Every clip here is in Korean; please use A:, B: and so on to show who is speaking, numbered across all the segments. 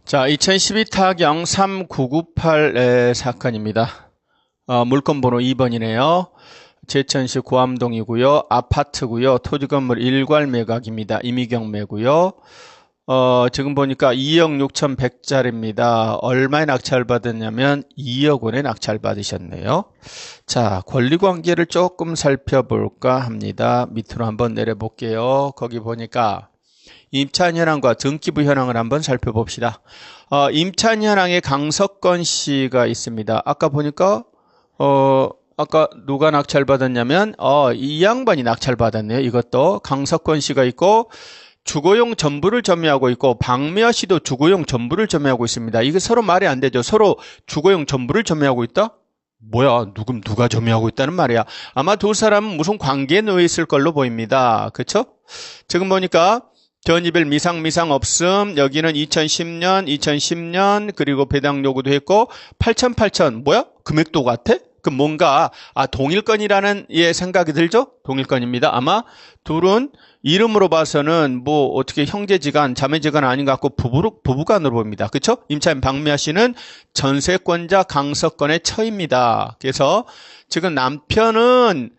A: 자, 2012 타경 3998 사건입니다. 물건 번호 2번이네요. 제천시 고암동이고요. 아파트고요. 토지건물 일괄 매각입니다. 임의경 매고요. 지금 보니까 2억 6,100짜리입니다. 얼마에 낙찰받았냐면 2억 원에 낙찰받으셨네요. 자, 권리관계를 조금 살펴볼까 합니다. 밑으로 한번 내려볼게요. 거기 보니까 임차인 현황과 등기부 현황을 한번 살펴봅시다. 임차인 현황에 강석건 씨가 있습니다. 아까 보니까 아까 누가 낙찰받았냐면 이 양반이 낙찰받았네요. 이것도 강석건 씨가 있고 주거용 전부를 점유하고 있고 박미아 씨도 주거용 전부를 점유하고 있습니다. 이게 서로 말이 안 되죠. 서로 주거용 전부를 점유하고 있다? 뭐야, 누가 점유하고 있다는 말이야. 아마 두 사람은 무슨 관계에 놓여 있을 걸로 보입니다. 그렇죠? 지금 보니까 전입일 미상 없음. 여기는 2010년 그리고 배당 요구도 했고 8,000 뭐야? 금액도 같아? 그 뭔가 동일건이라는 생각이 들죠? 동일건입니다. 아마 둘은 이름으로 봐서는 뭐 어떻게 형제지간 자매지간 아닌 것 같고 부부간으로 보입니다. 그렇죠? 임차인 박미아 씨는 전세권자 강석건의 처입니다. 그래서 지금 남편은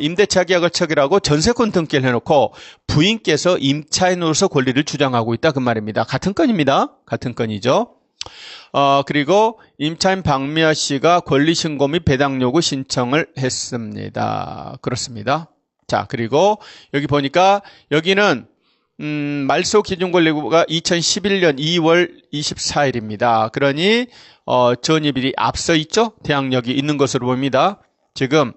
A: 임대차 계약을 체결하고 전세권 등기를 해놓고 부인께서 임차인으로서 권리를 주장하고 있다 그 말입니다. 같은 건입니다. 같은 건이죠. 그리고 임차인 박미아 씨가 권리신고 및 배당 요구 신청을 했습니다. 그렇습니다. 자, 그리고 여기 보니까 여기는 말소 기준 권리가 2011년 2월 24일입니다. 그러니 전입일이 앞서 있죠? 대항력이 있는 것으로 보입니다. 지금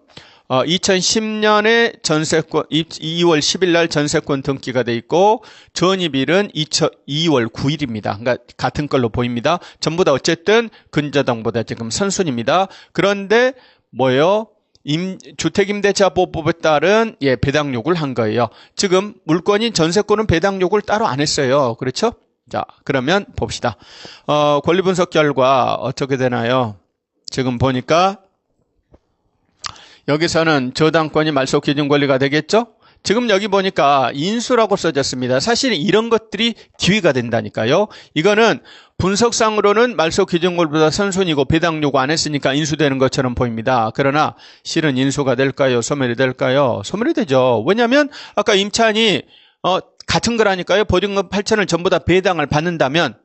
A: 2010년에 전세권 2월 10일 날 전세권 등기가 돼 있고 전입일은 2월 9일입니다. 그러니까 같은 걸로 보입니다. 전부 다 어쨌든 근저당보다 지금 선순입니다. 그런데 뭐예요? 주택임대차보호법에 따른 배당 요구를 한 거예요. 지금 물건인 전세권은 배당 요구를 따로 안 했어요. 그렇죠? 자, 그러면 봅시다. 권리 분석 결과 어떻게 되나요? 지금 보니까 여기서는 저당권이 말소 기준 권리가 되겠죠? 지금 여기 보니까 인수라고 써졌습니다. 사실 이런 것들이 기회가 된다니까요. 이거는 분석상으로는 말소 기준 권리보다 선순위고 배당 요구 안 했으니까 인수되는 것처럼 보입니다. 그러나 실은 인수가 될까요? 소멸이 될까요? 소멸이 되죠. 왜냐하면 아까 임차인이 같은 거라니까요. 보증금 8천을 전부 다 배당을 받는다면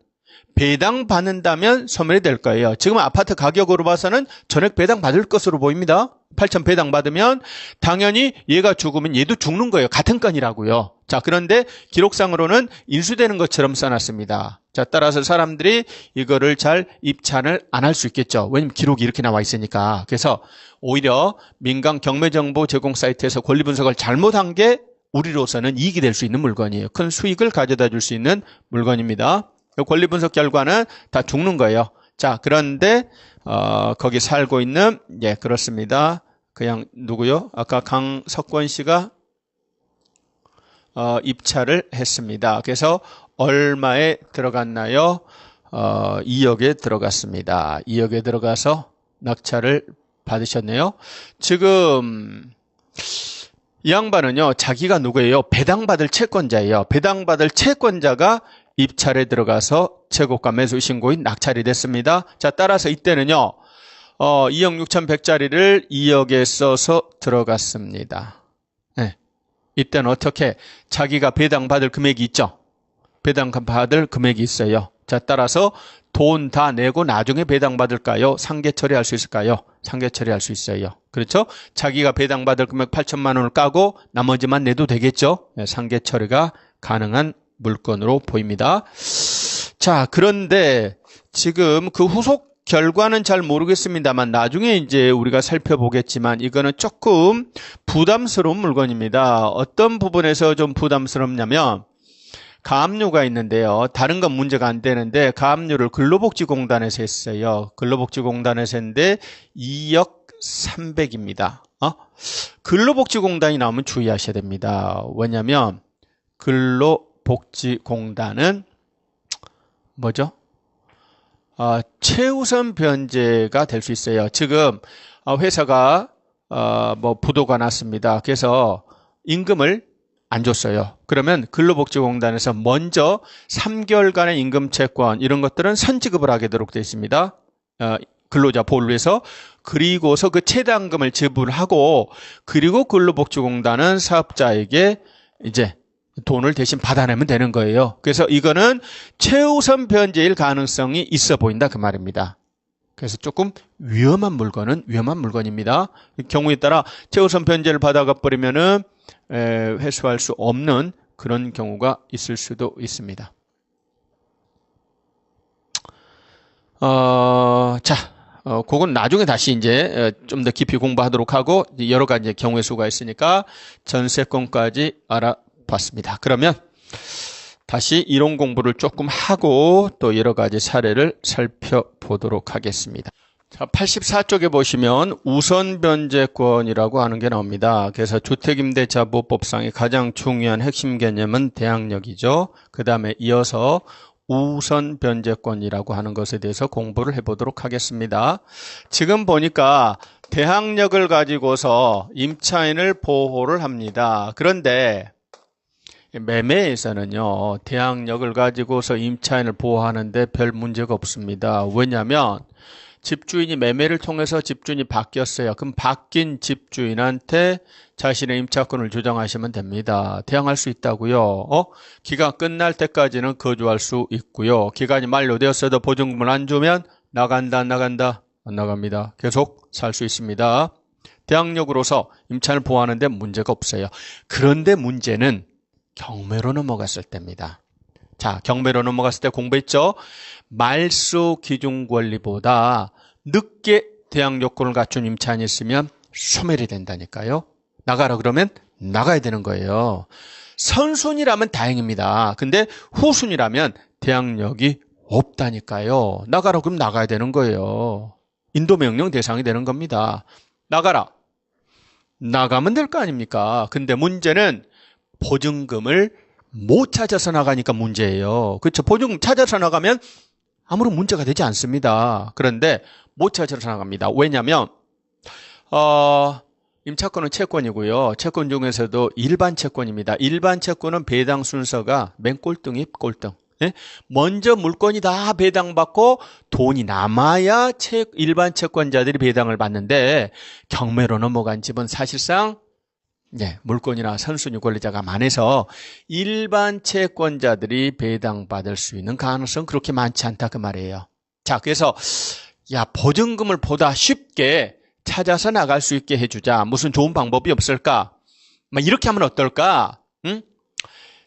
A: 소멸이 될 거예요. 지금 아파트 가격으로 봐서는 전액 배당 받을 것으로 보입니다. 8천 배당 받으면 당연히 얘가 죽으면 얘도 죽는 거예요. 같은 건이라고요. 자, 그런데 기록상으로는 인수되는 것처럼 써놨습니다. 자, 따라서 사람들이 이거를 잘 입찰을 안 할 수 있겠죠. 왜냐면 기록이 이렇게 나와 있으니까. 그래서 오히려 민간 경매정보 제공 사이트에서 권리 분석을 잘못한 게 우리로서는 이익이 될 수 있는 물건이에요. 큰 수익을 가져다 줄 수 있는 물건입니다. 권리 분석 결과는 다 죽는 거예요. 자, 그런데 거기 살고 있는 그렇습니다. 그냥 누구요? 아까 강석권 씨가 입찰을 했습니다. 그래서 얼마에 들어갔나요? 2억에 들어갔습니다. 2억에 들어가서 낙찰을 받으셨네요. 지금 이 양반은요, 자기가 누구예요? 배당받을 채권자예요. 배당받을 채권자가 입찰에 들어가서 재고가 매수 신고인 낙찰이 됐습니다. 자, 따라서 이때는요, 2억 6,100짜리를 2억에 써서 들어갔습니다. 네. 이때는 어떻게? 자기가 배당받을 금액이 있죠? 배당받을 금액이 있어요. 자, 따라서 돈 다 내고 나중에 배당받을까요? 상계 처리할 수 있을까요? 상계 처리할 수 있어요. 그렇죠? 자기가 배당받을 금액 8천만 원을 까고 나머지만 내도 되겠죠? 네, 상계 처리가 가능한 물건으로 보입니다. 자, 그런데 지금 그 후속 결과는 잘 모르겠습니다만 나중에 이제 우리가 살펴보겠지만 이거는 조금 부담스러운 물건입니다. 어떤 부분에서 좀 부담스럽냐면 가압류가 있는데요. 다른 건 문제가 안 되는데 가압류를 근로복지공단에서 했어요. 근로복지공단에서 했는데 2억 300입니다. 근로복지공단이 나오면 주의하셔야 됩니다. 왜냐하면 근로복지공단은 뭐죠? 최우선 변제가 될 수 있어요. 지금 회사가 부도가 났습니다. 그래서 임금을 안 줬어요. 그러면 근로복지공단에서 먼저 3개월간의 임금채권 이런 것들은 선지급을 하게 되도록 되어 있습니다. 근로자 보호를 위해서. 그리고서 그 최대한금을 지불하고 그리고 근로복지공단은 사업자에게 이제 돈을 대신 받아내면 되는 거예요. 그래서 이거는 최우선 변제일 가능성이 있어 보인다 그 말입니다. 그래서 조금 위험한 물건은 위험한 물건입니다. 경우에 따라 최우선 변제를 받아가 버리면은 회수할 수 없는 그런 경우가 있을 수도 있습니다. 그건 나중에 다시 이제 좀 더 깊이 공부하도록 하고 여러 가지 경우의 수가 있으니까 전세권까지 알아봤습니다. 그러면 다시 이론 공부를 조금 하고 또 여러 가지 사례를 살펴보도록 하겠습니다. 자, 84쪽에 보시면 우선 변제권이라고 하는 게 나옵니다. 그래서 주택임대차보호법상의 가장 중요한 핵심 개념은 대항력이죠. 그 다음에 이어서 우선 변제권이라고 하는 것에 대해서 공부를 해보도록 하겠습니다. 지금 보니까 대항력을 가지고서 임차인을 보호를 합니다. 그런데 매매에서는요, 대항력을 가지고서 임차인을 보호하는데 별 문제가 없습니다. 왜냐하면 집주인이 매매를 통해서 집주인이 바뀌었어요. 그럼 바뀐 집주인한테 자신의 임차권을 주장하시면 됩니다. 대항할 수 있다고요. 기간 끝날 때까지는 거주할 수 있고요. 기간이 만료되었어도 보증금을 안 주면 나간다, 안 나간다? 안 나갑니다. 계속 살 수 있습니다. 대항력으로서 임차인을 보호하는데 문제가 없어요. 그런데 문제는 경매로 넘어갔을 때입니다. 자, 경매로 넘어갔을 때 공부했죠? 말소 기준 권리보다 늦게 대항 요건을 갖춘 임차인이 있으면 소멸이 된다니까요. 나가라 그러면 나가야 되는 거예요. 선순위라면 다행입니다. 근데 후순위라면 대항력이 없다니까요. 나가라 그러면 나가야 되는 거예요. 인도명령 대상이 되는 겁니다. 나가라. 나가면 될 거 아닙니까? 근데 문제는 보증금을 못 찾아서 나가니까 문제예요. 그렇죠? 보증금 찾아서 나가면 아무런 문제가 되지 않습니다. 그런데 못 찾아서 나갑니다. 왜냐하면 임차권은 채권이고요. 채권 중에서도 일반 채권입니다. 일반 채권은 배당 순서가 맨 꼴등이 꼴등. 먼저 물건이 다 배당받고 돈이 남아야 일반 채권자들이 배당을 받는데 경매로 넘어간 집은 사실상 물건이나 선순위 권리자가 많아서 일반 채권자들이 배당받을 수 있는 가능성은 그렇게 많지 않다 그 말이에요. 자, 그래서 보증금을 보다 쉽게 찾아서 나갈 수 있게 해주자. 무슨 좋은 방법이 없을까? 이렇게 하면 어떨까?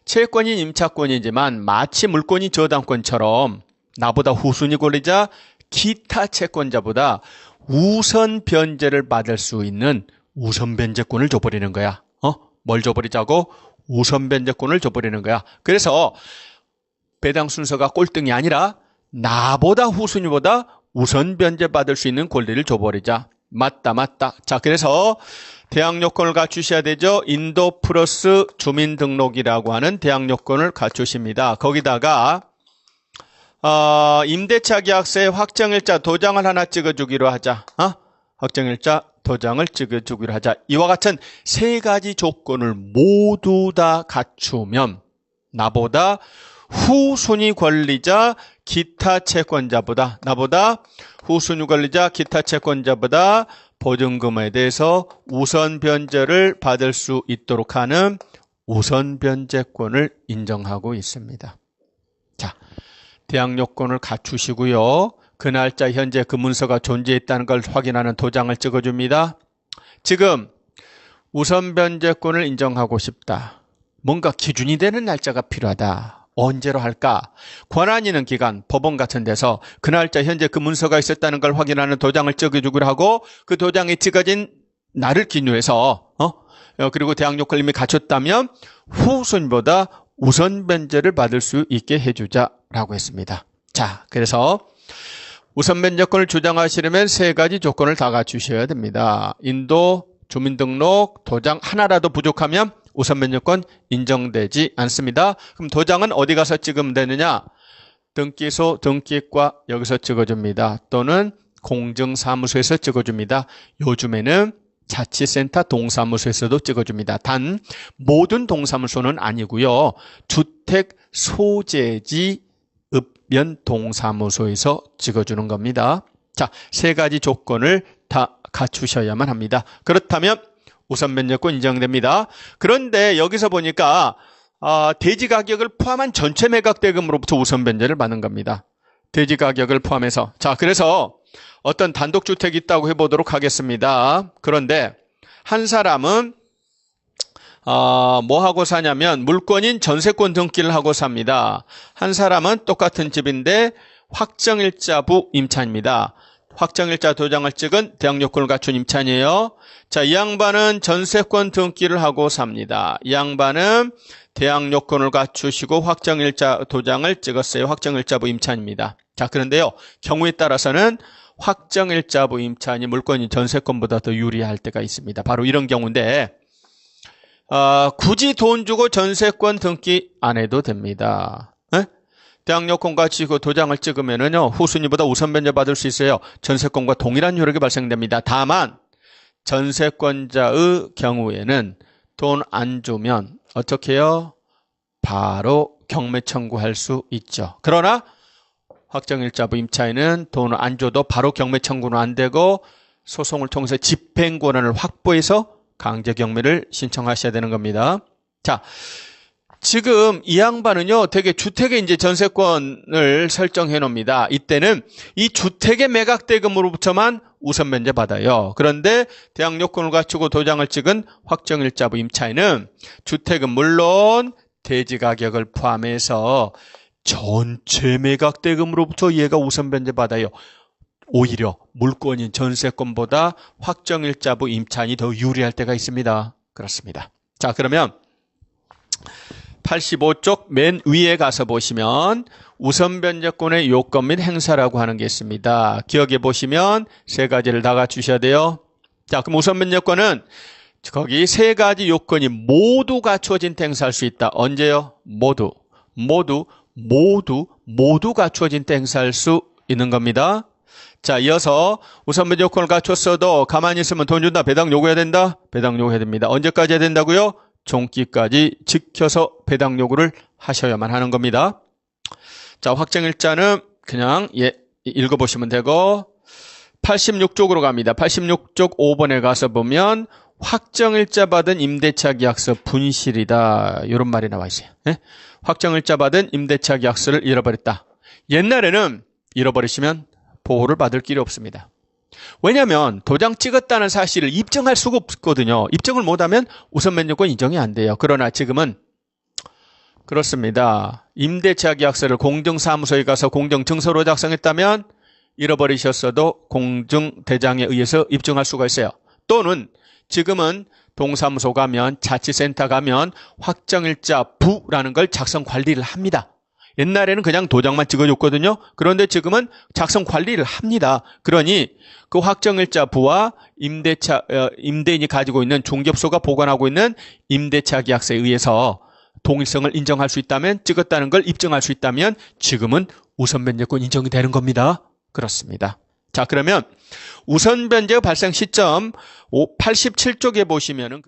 A: 채권이 임차권이지만 마치 물건이 저당권처럼 나보다 후순위 권리자 기타 채권자보다 우선 변제를 받을 수 있는 우선 변제권을 줘버리는 거야. 뭘 줘버리자고? 우선 변제권을 줘버리는 거야. 그래서 배당 순서가 꼴등이 아니라 나보다 후순위보다 우선 변제 받을 수 있는 권리를 줘버리자. 맞다. 자, 그래서 대항 요건을 갖추셔야 되죠. 인도 플러스 주민등록이라고 하는 대항 요건을 갖추십니다. 거기다가 임대차 계약서에 확정일자 도장을 하나 찍어주기로 하자. 확정일자 도장을 찍어주기로 하자. 이와 같은 세 가지 조건을 모두 다 갖추면 나보다 후순위 권리자 기타 채권자보다 후순위 권리자 기타 채권자보다 보증금에 대해서 우선 변제를 받을 수 있도록 하는 우선 변제권을 인정하고 있습니다. 자, 대항 요건을 갖추시고요. 그 날짜 현재 그 문서가 존재했다는 걸 확인하는 도장을 찍어줍니다. 지금 우선 변제권을 인정하고 싶다. 뭔가 기준이 되는 날짜가 필요하다. 언제로 할까? 권한 있는 기관, 법원 같은 데서 그 날짜 현재 그 문서가 있었다는 걸 확인하는 도장을 찍어주기로 하고 그 도장이 찍어진 날을 기준해서 그리고 대항 요건을 이미 갖췄다면 후순위보다 우선 변제를 받을 수 있게 해주자라고 했습니다. 자, 그래서 우선 변제권을 주장하시려면 세 가지 조건을 다 갖추셔야 됩니다. 인도, 주민등록, 도장 하나라도 부족하면 우선 변제권 인정되지 않습니다. 그럼 도장은 어디 가서 찍으면 되느냐? 등기소, 등기과 여기서 찍어줍니다. 또는 공증사무소에서 찍어줍니다. 요즘에는 자치센터 동사무소에서도 찍어줍니다. 단 모든 동사무소는 아니고요. 주택 소재지 읍면 동사무소에서 찍어주는 겁니다. 자, 세 가지 조건을 다 갖추셔야만 합니다. 그렇다면 우선 면적권 인정됩니다. 그런데 여기서 보니까 대지 가격을 포함한 전체 매각대금으로부터 우선 변제를 받는 겁니다. 대지 가격을 포함해서. 자, 그래서 어떤 단독주택이 있다고 해보도록 하겠습니다. 그런데 한 사람은 뭐 하고 사냐면 물권인 전세권 등기를 하고 삽니다. 한 사람은 똑같은 집인데 확정일자부 임차입니다. 확정일자 도장을 찍은 대항요건을 갖춘 임차인이에요. 자, 이 양반은 전세권 등기를 하고 삽니다. 이 양반은 대항요건을 갖추시고 확정일자 도장을 찍었어요. 확정일자부 임차인입니다. 자, 그런데요, 경우에 따라서는 확정일자부 임차인이 물권인 전세권보다 더 유리할 때가 있습니다. 바로 이런 경우인데 굳이 돈 주고 전세권 등기 안 해도 됩니다. 대항요건 갖추고 도장을 찍으면은요, 후순위보다 우선 변제 받을 수 있어요. 전세권과 동일한 효력이 발생됩니다. 다만 전세권자의 경우에는 돈 안 주면 어떻게 해요? 바로 경매 청구할 수 있죠. 그러나 확정일자부 임차인은 돈을 안 줘도 바로 경매 청구는 안 되고 소송을 통해서 집행 권한을 확보해서 강제 경매를 신청하셔야 되는 겁니다. 자, 지금 이 양반은요, 되게 주택에 이제 전세권을 설정해 놓습니다. 이때는 이 주택의 매각대금으로부터만 우선 면제 받아요. 그런데 대항요건을 갖추고 도장을 찍은 확정일자부 임차인은 주택은 물론 대지 가격을 포함해서 전체 매각대금으로부터 얘가 우선 변제 받아요. 오히려 물권인 전세권보다 확정일자부 임차인이 더 유리할 때가 있습니다. 그렇습니다. 자, 그러면 85쪽 맨 위에 가서 보시면 우선 변제권의 요건 및 행사라고 하는 게 있습니다. 기억해 보시면 세 가지를 다 갖추셔야 돼요. 자, 그럼 우선 변제권은 거기 세 가지 요건이 모두 갖추어진 때 행사할 수 있다. 언제요? 모두 갖추어진 때 행사할 수 있는 겁니다. 자, 이어서 우선 변제 요건을 갖췄어도 가만히 있으면 돈 준다. 배당 요구해야 된다. 배당 요구해야 됩니다. 언제까지 해야 된다고요? 종기까지 지켜서 배당 요구를 하셔야만 하는 겁니다. 자, 확정일자는 그냥 읽어보시면 되고 86쪽으로 갑니다. 86쪽 5번에 가서 보면 확정일자 받은 임대차 계약서 분실이다. 이런 말이 나와 있어요. 네? 확정일자 받은 임대차 계약서를 잃어버렸다. 옛날에는 잃어버리시면 보호를 받을 길이 없습니다. 왜냐하면 도장 찍었다는 사실을 입증할 수가 없거든요. 입증을 못하면 우선 면제권 인정이 안 돼요. 그러나 지금은 그렇습니다. 임대차 계약서를 공증사무소에 가서 공증증서로 작성했다면 잃어버리셨어도 공증대장에 의해서 입증할 수가 있어요. 또는 지금은 동사무소 가면 자치센터 가면 확정일자 부라는 걸 작성 관리를 합니다. 옛날에는 그냥 도장만 찍어줬거든요. 그런데 지금은 작성 관리를 합니다. 그러니 그 확정일자 부와 임대인이 가지고 있는 중개업소가 보관하고 있는 임대차 계약서에 의해서 동일성을 인정할 수 있다면, 찍었다는 걸 입증할 수 있다면 지금은 우선 변제권 인정이 되는 겁니다. 그렇습니다. 자, 그러면 우선 변제 발생 시점 87쪽에 보시면은